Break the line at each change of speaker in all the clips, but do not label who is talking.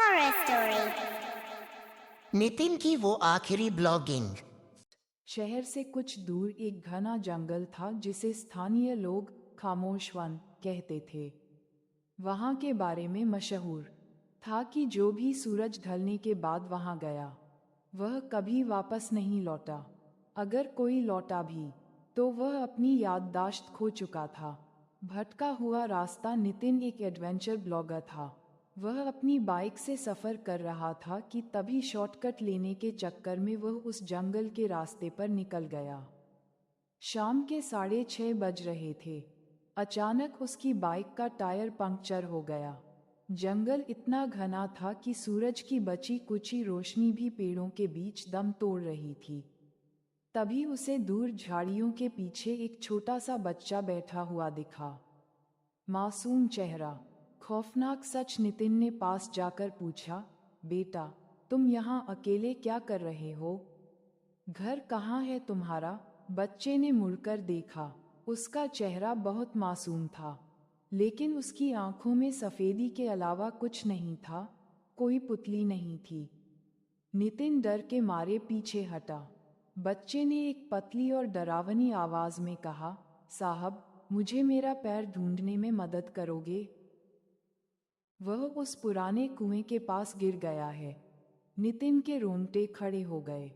Horror Story।
Nitin की वो आखिरी ब्लॉगिंग।
शहर से कुछ दूर एक घना जंगल था जिसे स्थानीय लोग खामोश वन कहते थे। वहाँ के बारे में मशहूर था कि जो भी सूरज ढलने के बाद वहाँ गया वह कभी वापस नहीं लौटा। अगर कोई लौटा भी तो वह अपनी याददाश्त खो चुका था। भटका हुआ रास्ता। नितिन एक एडवेंचर ब्लॉगर था। वह अपनी बाइक से सफ़र कर रहा था कि तभी शॉर्टकट लेने के चक्कर में वह उस जंगल के रास्ते पर निकल गया। शाम के 6:30 बज रहे थे। अचानक उसकी बाइक का टायर पंक्चर हो गया। जंगल इतना घना था कि सूरज की बची कुची रोशनी भी पेड़ों के बीच दम तोड़ रही थी। तभी उसे दूर झाड़ियों के पीछे एक छोटा सा बच्चा बैठा हुआ दिखा। मासूम चेहरा, खौफनाक सच। नितिन ने पास जाकर पूछा, बेटा तुम यहाँ अकेले क्या कर रहे हो? घर कहाँ है तुम्हारा? बच्चे ने मुड़कर देखा। उसका चेहरा बहुत मासूम था, लेकिन उसकी आंखों में सफेदी के अलावा कुछ नहीं था। कोई पुतली नहीं थी। नितिन डर के मारे पीछे हटा। बच्चे ने एक पतली और डरावनी आवाज में कहा, साहब मुझे मेरा पैर ढूंढने में मदद करोगे? वह उस पुराने कुएं के पास गिर गया है। नितिन के रोंगटे खड़े हो गए।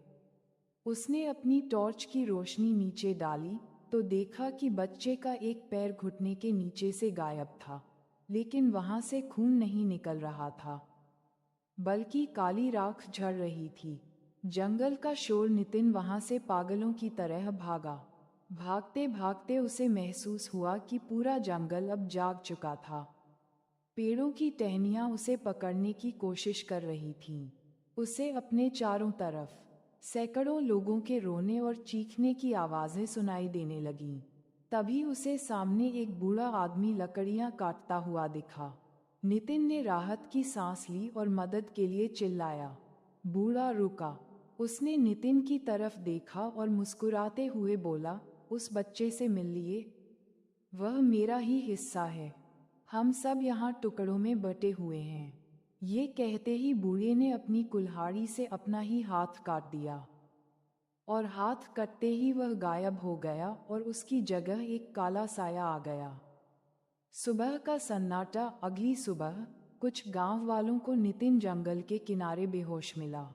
उसने अपनी टॉर्च की रोशनी नीचे डाली तो देखा कि बच्चे का एक पैर घुटने के नीचे से गायब था, लेकिन वहां से खून नहीं निकल रहा था, बल्कि काली राख झड़ रही थी। जंगल का शोर। नितिन वहां से पागलों की तरह भागा। भागते भागते उसे महसूस हुआ कि पूरा जंगल अब जाग चुका था। पेड़ों की टहनियां उसे पकड़ने की कोशिश कर रही थीं। उसे अपने चारों तरफ सैकड़ों लोगों के रोने और चीखने की आवाजें सुनाई देने लगीं। तभी उसे सामने एक बूढ़ा आदमी लकड़ियां काटता हुआ दिखा। नितिन ने राहत की सांस ली और मदद के लिए चिल्लाया। बूढ़ा रुका। उसने नितिन की तरफ देखा और मुस्कुराते हुए बोला, उस बच्चे से मिल लिए। वह मेरा ही हिस्सा है। हम सब यहाँ टुकड़ों में बटे हुए हैं। ये कहते ही बूढ़े ने अपनी कुल्हाड़ी से अपना ही हाथ काट दिया, और हाथ कटते ही वह गायब हो गया और उसकी जगह एक काला साया आ गया। सुबह का सन्नाटा। अगली सुबह कुछ गांव वालों को नितिन जंगल के किनारे बेहोश मिला।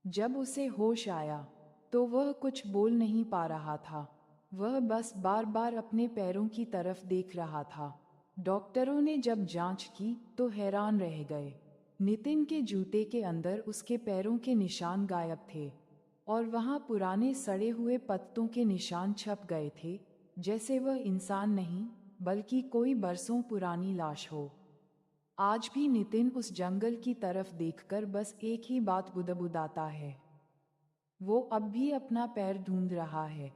जब उसे होश आया तो वह कुछ बोल नहीं पा रहा था। वह बस बार बार अपने पैरों की तरफ देख रहा था। डॉक्टरों ने जब जांच की तो हैरान रह गए। नितिन के जूते के अंदर उसके पैरों के निशान गायब थे, और वहां पुराने सड़े हुए पत्तों के निशान छप गए थे, जैसे वह इंसान नहीं बल्कि कोई बरसों पुरानी लाश हो। आज भी नितिन उस जंगल की तरफ देखकर बस एक ही बात बुदबुदाता है। वो अब भी अपना पैर ढूंढ रहा है।